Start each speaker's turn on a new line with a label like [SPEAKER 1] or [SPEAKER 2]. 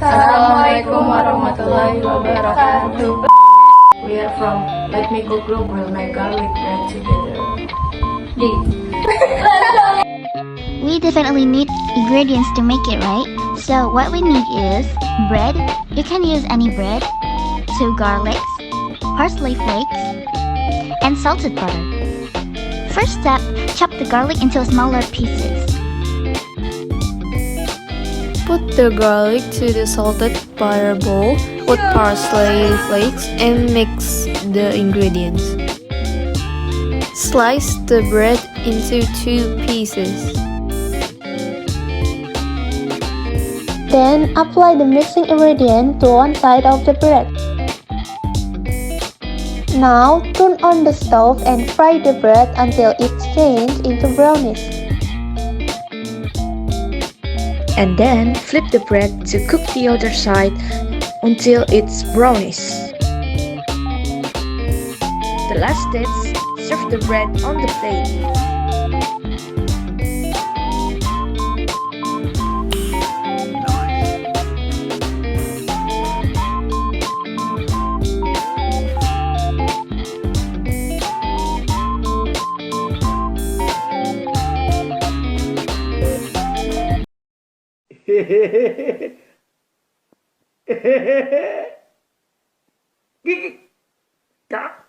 [SPEAKER 1] Assalamualaikum warahmatullahi wabarakatuh. We are from Let Me Cook Group. We'll make garlic bread together.
[SPEAKER 2] We definitely need ingredients to make it, right? So what we need is bread. You can use any bread, 2 garlics, parsley flakes, and salted butter. First step, chop the garlic into smaller pieces.
[SPEAKER 3] Put the garlic to the salted butter bowl with parsley flakes and mix the ingredients. Slice the bread into 2 pieces.
[SPEAKER 4] Then apply the mixing ingredient to one side of the bread. Now turn on the stove and fry the bread until it's changed into brownish.
[SPEAKER 5] And then flip the bread to cook the other side until it's brownish. The last steps, serve the bread on the plate.
[SPEAKER 6] Gigi. Kak.